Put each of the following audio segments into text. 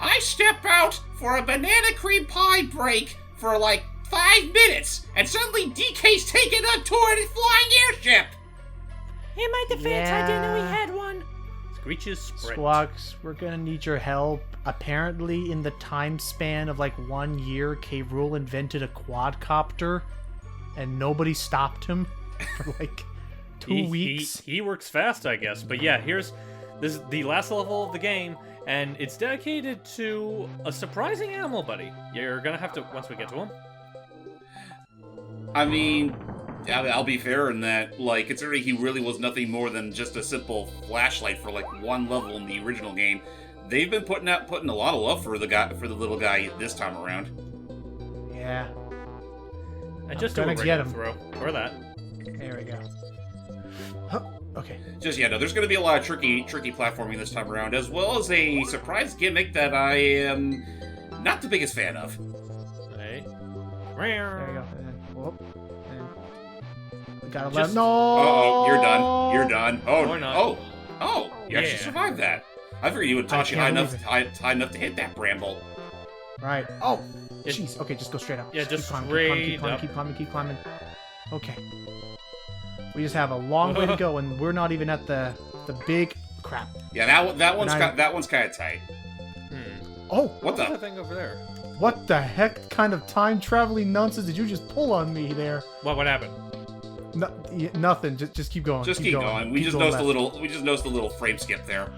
I step out for a banana cream pie break for like 5 minutes, and suddenly DK's taking a tour in his flying airship! In my defense, I didn't know he had one. Screech's sprint. Squawks, we're gonna need your help. Apparently, in the time span of like 1 year, K.Rapp invented a quadcopter, and nobody stopped him for like 2 weeks. He works fast, I guess. But yeah, this is the last level of the game, and it's dedicated to a surprising animal buddy. You're gonna have to, once we get to him. I mean, I'll be fair in that, like, considering he really was nothing more than just a simple flashlight for like one level in the original game, they've been putting a lot of love for the little guy this time around. Yeah. And just do a regular throw. Or that. There we go. Huh. Okay. Just, yeah, no, there's going to be a lot of tricky platforming this time around, as well as a surprise gimmick that I am not the biggest fan of. Hey. There you go. Whoop. We gotta let him. No! Uh-oh, you're done. Oh, or not. Oh, you actually survived that. I figured you would touch you high enough to hit that bramble. Right. Oh! Jeez. Okay, just go straight up. Yeah, just keep climbing. Okay. We just have a long way to go, and we're not even at the big crap. Yeah, that one's kind of tight. Oh! What's that thing over there? What the heck kind of time traveling nonsense did you just pull on me there? What happened? No, nothing. Just keep going. Just keep going. We just noticed the little frame skip there.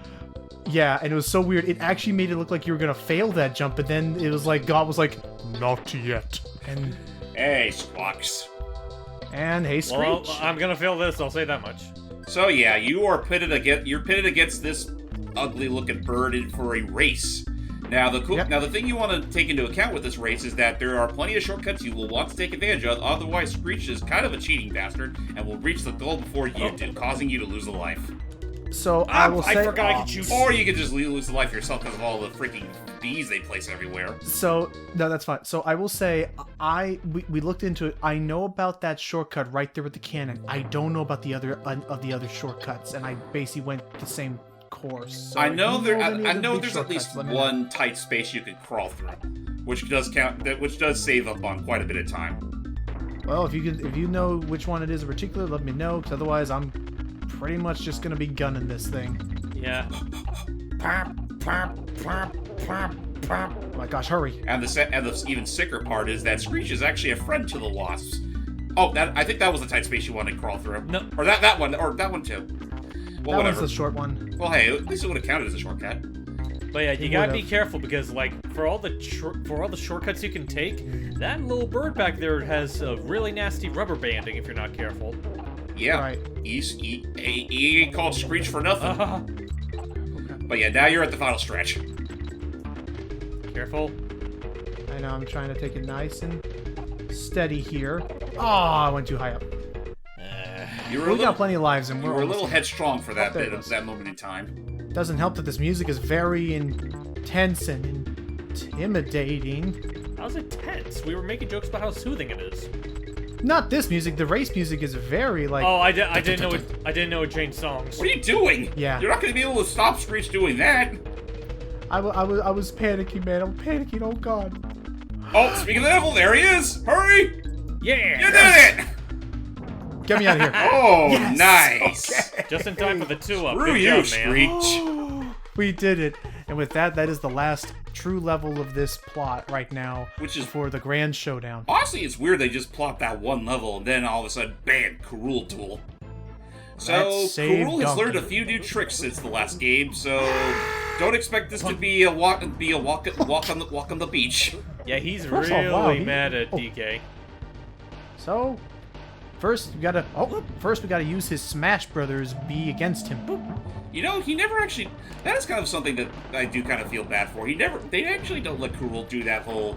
Yeah, and it was so weird. It actually made it look like you were gonna fail that jump, but then it was like God was like, "Not yet." And hey, Squawks. And hey, Screech. Well, I'm gonna fail this. I'll say that much. So yeah, you're pitted against this ugly-looking bird for a race. Now the thing you want to take into account with this race is that there are plenty of shortcuts you will want to take advantage of. Otherwise, Screech is kind of a cheating bastard and will reach the goal before you do, causing you to lose a life. So I forgot I could choose. Or you could just lose the life yourself because of all the freaking bees they place everywhere. So no, that's fine. So I will say we looked into it. I know about that shortcut right there with the cannon. I don't know about the other shortcuts, and I basically went the same course. So I know there's at least one tight space you could crawl through, which does save up on quite a bit of time. Well, if you know which one it is in particular, let me know. Because otherwise, I'm pretty much just gonna be gunning this thing. Yeah. Oh my gosh, hurry! And the even sicker part is that Screech is actually a friend to the wasps. Oh, I think that was the tight space you wanted to crawl through. No. Or that one too. Well, that whatever. one's the short one. Well, hey, at least it would have counted as a shortcut. But yeah, you gotta be careful because, like, for all the shortcuts you can take, that little bird back there has a really nasty rubber banding if you're not careful. Yeah, right. He ain't called Screech for nothing. But yeah, now you're at the final stretch. Careful. I know, I'm trying to take it nice and steady here. Oh, I went too high up. We got plenty of lives, and we're a little headstrong for that moment in time. Doesn't help that this music is very intense and intimidating. How's it tense? We were making jokes about how soothing it is. Not this music. The race music is very like. Oh, I didn't know it changed songs. What are you doing? Yeah. You're not going to be able to stop Screech doing that. I was panicking, man. I'm panicking. Oh God. Oh, speaking of the devil, there he is. Hurry! Yeah. You did it! Get me out of here. Oh, yes. Nice. Okay. Just in time for the 2-up. Screw you, Screech. We did it. And with that is the last true level of this plot right now, which is for the grand showdown. Honestly, it's weird they just plot that one level and then all of a sudden, bam, K.Rapp tool. So, K.Rapp has learned a few new tricks since the last game, so don't expect this to be a walk on the beach. Yeah, he's really mad at DK. So, first we gotta use his Smash Brothers B against him. Boop. You know, he never actually. That is kind of something that I do kind of feel bad for. They actually don't let K.Rapp do that whole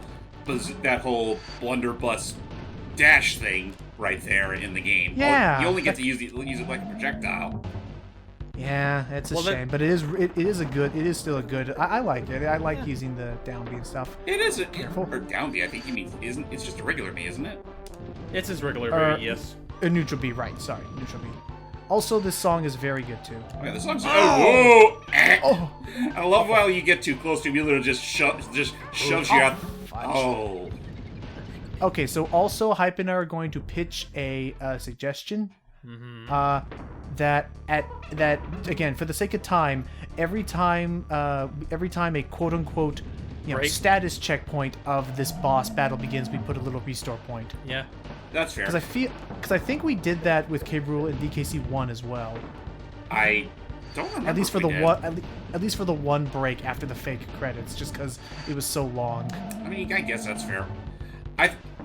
blunderbuss dash thing right there in the game. Yeah. You only get to use it like a projectile. Yeah, it's a shame, but it is still a good. I like it. I like using the down B and stuff. It is careful. Or down B, I think you mean it's just a regular B, isn't it? It's his regular B, yes. A neutral B, right? Sorry, neutral B. Also, this song is very good too. Oh, yeah, this song's... Oh, whoa! Oh. I love how you get too close to him, he literally just shoves you out. Fudge. Oh. Okay, so also Hype and I are going to pitch a suggestion. That again, for the sake of time, every time a quote unquote status checkpoint of this boss battle begins, we put a little restore point. Yeah. That's fair. Because I think we did that with K.Rapp and DKC1 as well. I don't remember. At least for if the we did. one, at least for the one break after the fake credits, just because it was so long. I mean, I guess that's fair.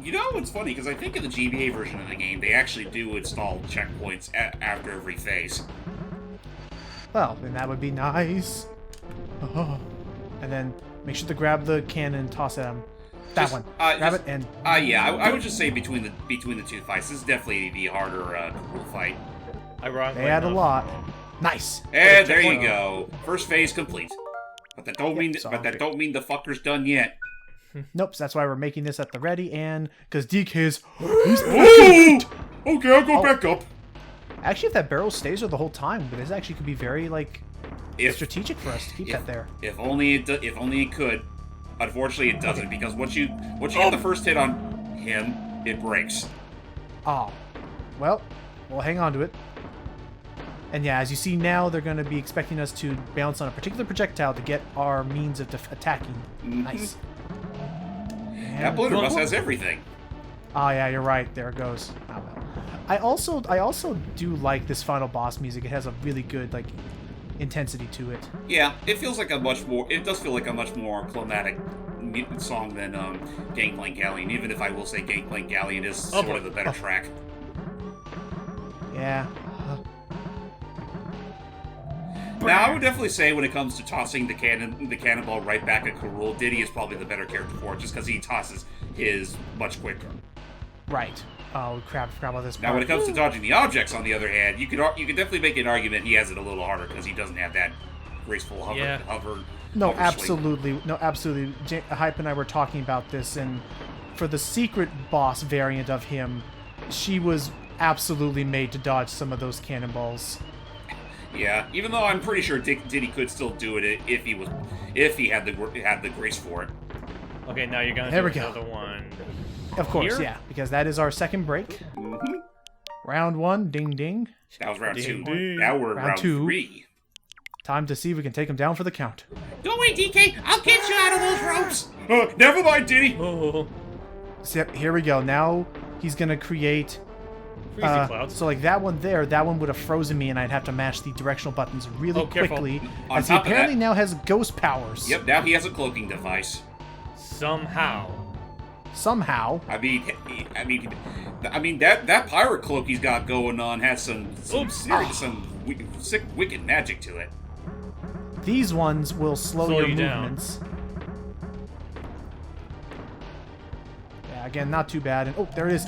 You know what's funny? Because I think in the GBA version of the game, they actually do install checkpoints after every phase. Well, then that would be nice. Oh. And then make sure to grab the cannon and toss at him. That one. Grab it and. Yeah, I would just say between the two fights, this is definitely the harder rule fight. Ironically They had a enough. lot. Nice. And there you go. First phase complete. But that don't mean it's all that don't mean the fucker's done yet. Nope. So that's why we're making this at the ready, and because DK is. He's Ooh! Okay, I'll go back up. Actually, if that barrel stays there the whole time, this actually could be very strategic for us to keep that there. If only it could. Unfortunately, it doesn't because once you get the first hit on him, it breaks. Oh, well, we'll hang on to it. And yeah, as you see now, they're going to be expecting us to bounce on a particular projectile to get our means of attacking. Nice. That blunderbuss has everything. Oh yeah, you're right. There it goes. Oh, well. I also do like this final boss music. It has a really good intensity to it. Yeah, it feels like it does feel like a much more climatic song than Gangplank Galleon, even if I will say Gangplank Galleon is sort of the better track. Yeah. Now, I would definitely say when it comes to tossing the cannonball right back at K.Rapp, Diddy is probably the better character for it, just because he tosses his much quicker. Right. Oh crap! Forgot about this part. Now, when it comes to dodging the objects, on the other hand, you could definitely make an argument he has it a little harder because he doesn't have that graceful hover. No, hover absolutely. No, absolutely. Hype and I were talking about this, and for the secret boss variant of him, she was absolutely made to dodge some of those cannonballs. Yeah, even though I'm pretty sure Diddy could still do it if he had the grace for it. Okay, now you're gonna There do we go. another one. Of course, Here? yeah, because that is our second break. Mm-hmm. Round one, ding ding. That was round Ding, 2. ding. Now we're in round two. 3. Time to see if we can take him down for the count. Don't wait, DK! I'll get you out of those ropes! Never mind, Diddy! Oh, So, here we go. Now he's gonna create. freezing clouds. So that one would have frozen me, and I'd have to mash the directional buttons really careful. quickly, On as he top of apparently that- now has ghost powers. Yep, now he has a cloaking device. Somehow. Somehow. I mean, that pirate cloak he's got going on has some sick, wicked magic to it. These ones will slow your you down. movements. Yeah, again, not too bad. And, oh, there it is.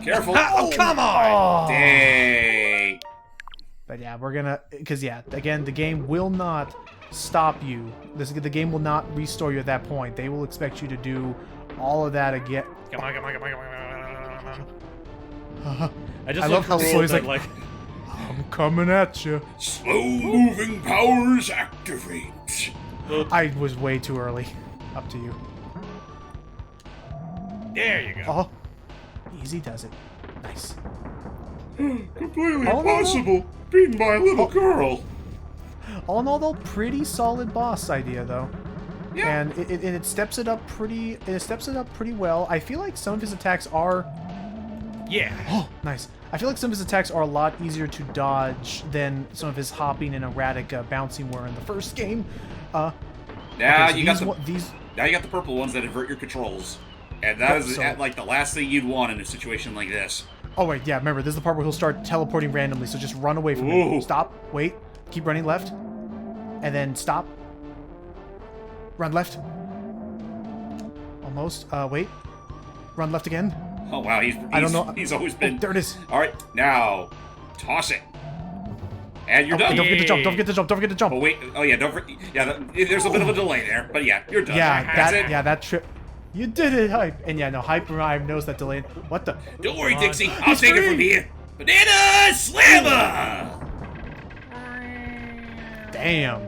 Careful! Oh, come on! Oh. Dang! But yeah, we're gonna, because yeah, again, the game will not stop you. The game will not restore you at that point. They will expect you to do all of that again. Come on, come on, come on, come on. I just I love love how K.Rapp slow he's that, like, I'm coming at you. Slow-moving powers activate. I was way too early. Up to you. there you go. Oh, easy does it. Nice. Completely Oh, no, no. impossible. Being my little girl. All in all, though, pretty solid boss idea, though. Yeah. And it steps it up pretty. It steps it up pretty well. I feel like some of his attacks are. Yeah. Oh, nice. I feel like some of his attacks are a lot easier to dodge than some of his hopping and erratic bouncing were in the first game. Now okay, so you got now you got the purple ones that invert your controls, and that is like the last thing you'd want in a situation like this. Oh wait, yeah. Remember, this is the part where he'll start teleporting randomly. So just run away from Ooh. him. Stop. Wait. Keep running left, and then stop. Run left. Almost. Wait. Run left again. Oh wow, I don't know. He's always been. Oh, there it is. All right, now toss it, and you're done. Don't forget to jump. Don't forget to jump. Don't forget to jump. Oh wait. Oh yeah. There's a bit of a delay there, but yeah, you're done. That's it. that trip. You did it, Hype. And yeah, no, Hype knows that delay. What the? Don't worry, Come on. Dixie. I'll take it from here. Banana Slammer! Damn.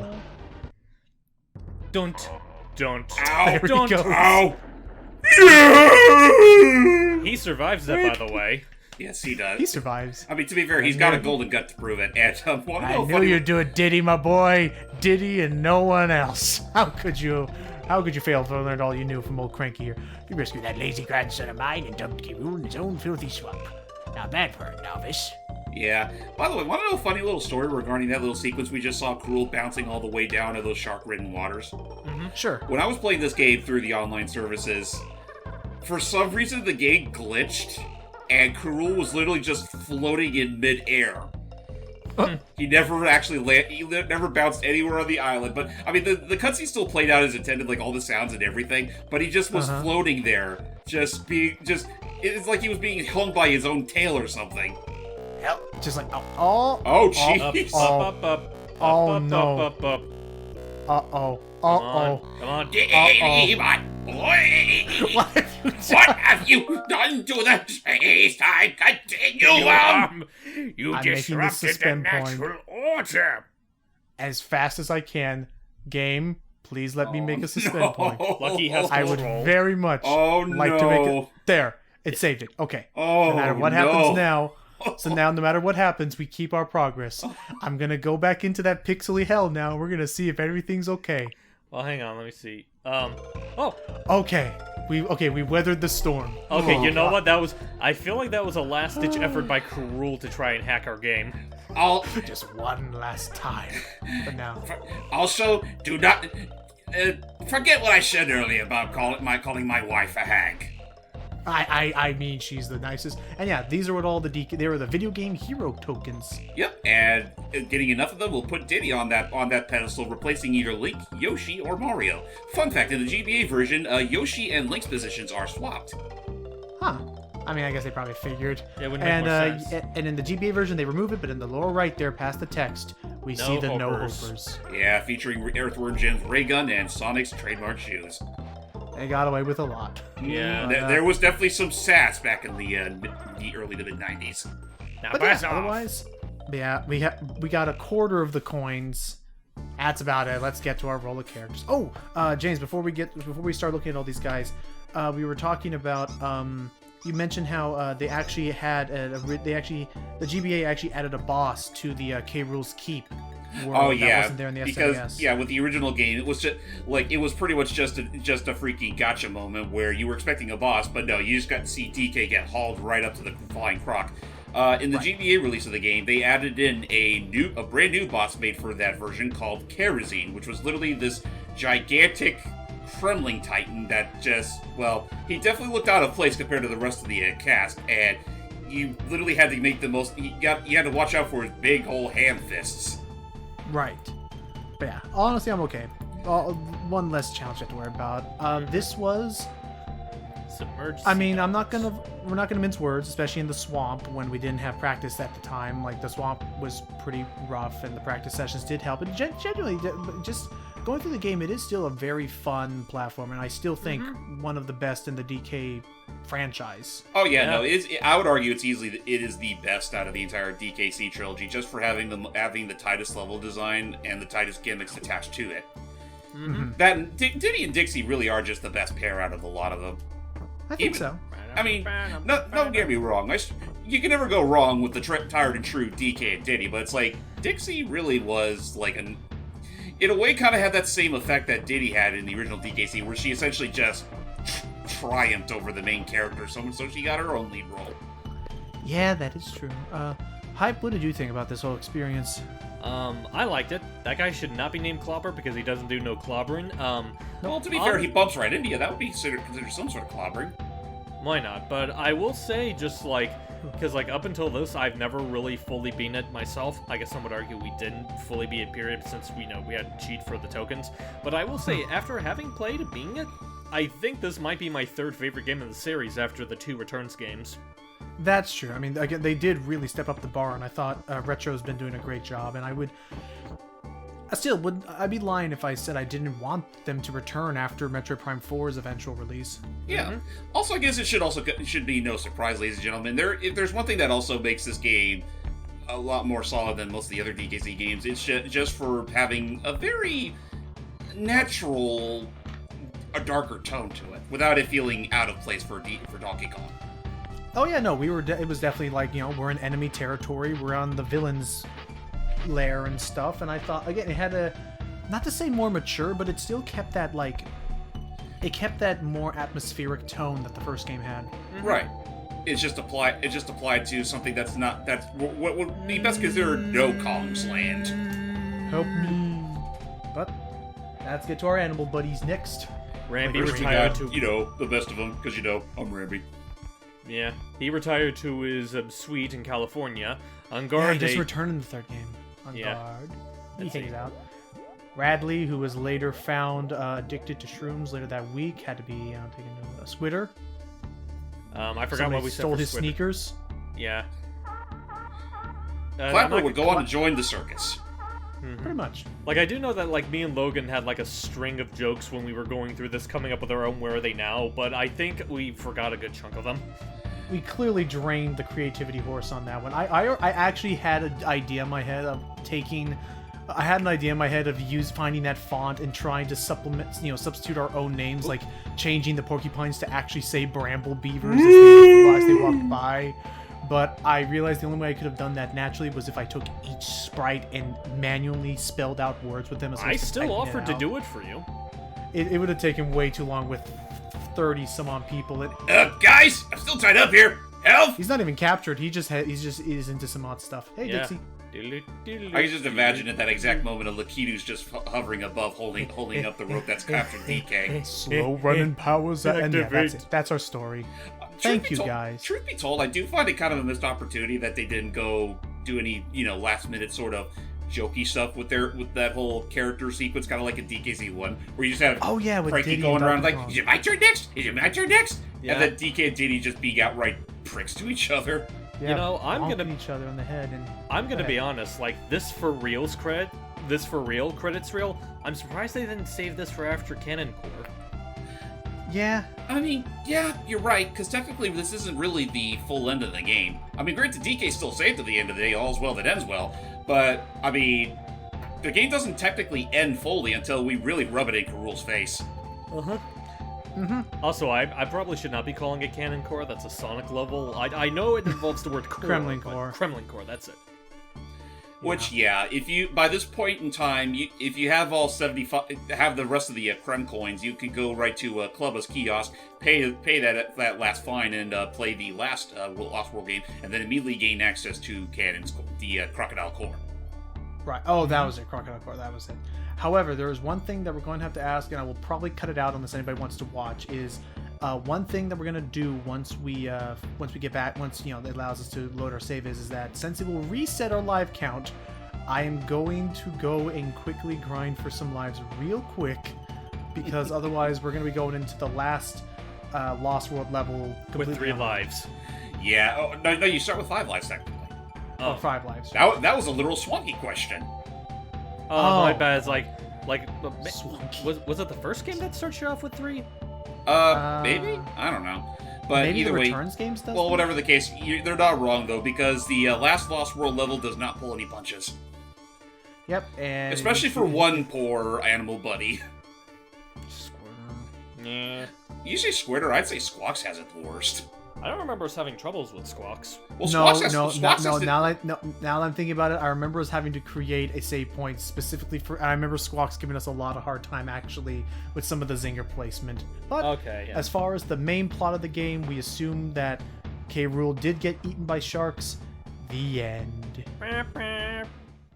Don't. Ow! There he Don't. goes. Ow! He survives that, by the way. Yes, he does. He survives. I mean, to be fair, he's got a golden gut to prove it. And I knew you'd do it, Diddy, my boy. Diddy and no one else. How could you fail to learn all you knew from old Cranky here? You rescued that lazy grandson of mine and dumped K.Rapp in his own filthy swamp. Not bad for a novice. Yeah. By the way, want to know a funny little story regarding that little sequence we just saw Cruel bouncing all the way down to those shark-ridden waters? Mm-hmm. Sure. When I was playing this game through the online services, for some reason the game glitched, and Cruel was literally just floating in mid-air. He never actually he never bounced anywhere on the island. But I mean, the cutscene still played out as intended, like all the sounds and everything. But he just was floating there, it's like he was being hung by his own tail or something. Yep. Just like Oh, jeez. Oh, no. Up. Uh-oh. Come on. Diddy, my boy! What have you done? What have you done to the space-time continuum? You I'm making the disrupted the suspend point. natural order. As fast as I can. Game, please let me make a suspend point. Lucky has I would roll. very much like to make it. There. It saved it. Okay. Oh, no matter what happens now. So now, no matter what happens, we keep our progress. I'm gonna go back into that pixely hell now. We're gonna see if everything's okay. Well, hang on. Let me see. Okay. We weathered the storm. Okay, Oh, you know God. what? I feel like that was a last-ditch effort by Cruel to try and hack our game. Just one last time. But now. Also, do not forget what I said earlier about calling my wife a hag. I mean, she's the nicest. And yeah, these are what all they were the video game hero tokens. Yep, and getting enough of them will put Diddy on that pedestal, replacing either Link, Yoshi, or Mario. Fun fact, in the GBA version, Yoshi and Link's positions are swapped. Huh. I mean, I guess they probably figured. It would make more sense. And in the GBA version, they remove it, but in the lower right there, past the text, we see the hopers. no-hopers. Yeah, featuring Earthworm Jim's ray gun and Sonic's trademark shoes. They got away with a lot. Yeah. There was definitely some sass back in the early to mid-90s. Now But pass yeah, off. otherwise, yeah, we got a quarter of the coins. That's about it. Let's get to our roll of characters. Oh, James, before we start looking at all these guys, we were talking about you mentioned how they actually had the GBA actually added a boss to the K.Rapp's Keep. Oh yeah, that wasn't there in the because SNES. with the original game, it was just pretty much just a freaking gotcha moment where you were expecting a boss, but no, you just got to see DK get hauled right up to the flying Krock. In the GBA release of the game, they added in a brand new boss made for that version called Kerosene, which was literally this gigantic Kremling Titan that he definitely looked out of place compared to the rest of the cast, and you literally had to make the most. You had to watch out for his big whole ham fists. Right. But yeah, honestly, I'm okay. One less challenge I have to worry about. This was. Submerged. I mean, we're not gonna mince words, especially in the swamp when we didn't have practice at the time. Like the swamp was pretty rough, and the practice sessions did help. And genuinely, just going through the game, it is still a very fun platform, and I still think one of the best in the DK franchise. Oh yeah, no, I would argue it is the best out of the entire DKC trilogy, just for having the tightest level design and the tightest gimmicks attached to it. That Diddy and Dixie really are just the best pair out of a lot of them. I think so. I mean, don't get me wrong. You can never go wrong with the tired and true DK and Diddy, but it's like Dixie really was like in a way kind of had that same effect that Diddy had in the original DKC, where she essentially just triumphed over the main character, so she got her own lead role. Yeah, that is true. Hype, what did you think about this whole experience? I liked it. That guy should not be named Clobber because he doesn't do no clobbering. Well, to be fair, he bumps right into you. That would be considered some sort of clobbering. Why not? But I will say, just because up until this, I've never really fully been it myself. I guess some would argue we didn't fully be it, period, since we had to cheat for the tokens. But I will say, after having played and being it, I think this might be my third favorite game in the series after the 2 Returns games. That's true. I mean, again, they did really step up the bar, and I thought Retro's been doing a great job. And Still, I'd be lying if I said I didn't want them to return after Metroid Prime 4's eventual release. Yeah. Also, I guess it should be no surprise, ladies and gentlemen. If there's one thing that also makes this game a lot more solid than most of the other DKC games, it's just for having a very natural, a darker tone to it, without it feeling out of place for Donkey Kong. Oh yeah, no, it was definitely like, we're in enemy territory, we're on the villain's lair and stuff, and I thought, again, it had not to say more mature, but it still kept that, it kept that more atmospheric tone that the first game had. Right. It's just applied to something that's what would be best considered no Kong's land. Help me. But let's get to our animal buddies next. Rambi First we retired got, to... the best of them, because I'm Rambi. Yeah, he retired to his suite in California. On guard, Yeah, he just returned in the third game. On Yeah. guard. He Let's hangs see. out. Radley, who was later found addicted to shrooms later that week, had to be taken to a Squitter. I forgot Somebody what we said stole for his Squid. sneakers. Yeah. Clapper would go on to join the circus. Pretty much. Like, I do know that, like, me and Logan had, like, a string of jokes when we were going through this, coming up with our own Where Are They Now, but I think we forgot a good chunk of them. We clearly drained the creativity horse on that one. I actually had an idea in my head of finding that font and trying to substitute our own names, like changing the porcupines to actually say Bramble Beavers as they walked by. But I realized the only way I could have done that naturally was if I took each sprite and manually spelled out words with them. As I still offered to do it for you. It would have taken way too long with 30-some-odd people. Guys, I'm still tied up here. Help! He's not even captured. He's into some odd stuff. Hey, Yeah. Dixie. I can just imagine at that exact moment a Lakitu's just hovering above, holding up the rope that's captured DK. Slow running powers. And yeah, that's Activate. it. That's our story. Thank you, guys. Truth be told, I do find it kind of a missed opportunity that they didn't go do any, last minute sort of jokey stuff with that whole character sequence, kind of like in DKC1, where you just have with Frankie Diddy going and around Donkey like, Kong. is it my turn next? Is it my turn next? Yeah. And then DK and Diddy just being outright pricks to each other. Yeah, You know, I'm bonking gonna- each other on the head and. I'm gonna Go be ahead. honest, like, this for real credits reel, I'm surprised they didn't save this for after Canon Core. Yeah. I mean, yeah, you're right, because technically this isn't really the full end of the game. I mean, granted, DK's still saved at the end of the day, all's well that ends well, but, I mean, the game doesn't technically end fully until we really rub it in Karul's face. Uh-huh. Also, I probably should not be calling it Canon Core. That's a Sonic level. I know it involves the word core. Kremlin but Core. Kremlin Core, that's it. Which, yeah, if you, by this point in time, if you have all 75, have the rest of the Krem coins, you could go right to Clubba's kiosk, pay that last fine, and play the last Lost World game, and then immediately gain access to Canon's, the Crocodile Core. Right. Oh, that was it. Crocodile Core. That was it. However, there is one thing that we're going to have to ask, and I will probably cut it out unless anybody wants to watch. Is one thing that we're going to do once we get back, once it allows us to load our save is that since it will reset our live count, I am going to go and quickly grind for some lives real quick, because otherwise we're going to be going into the last Lost World level With 3 on- lives. Yeah, oh, no, you start with 5 lives, technically. or 5 lives. That was a literal swanky question. Oh, my Oh. bad. It's like Swanky. was it the first game that started you off with 3? Maybe? I don't know. But Maybe either the way, Returns games does. well, that? whatever the case, they're not wrong, though, because the last Lost World level does not pull any punches. Yep, and Especially for one poor animal buddy. Yeah. You say Squirter, I'd say Squawks has it the worst. I don't remember us having troubles with Squawks. Well, No. Squawks has to- Now that I'm thinking about it, I remember us having to create a save point specifically for. I remember Squawks giving us a lot of hard time actually with some of the zinger placement. But Okay, yeah. as far as the main plot of the game, we assume that K. Rool did get eaten by sharks. The end.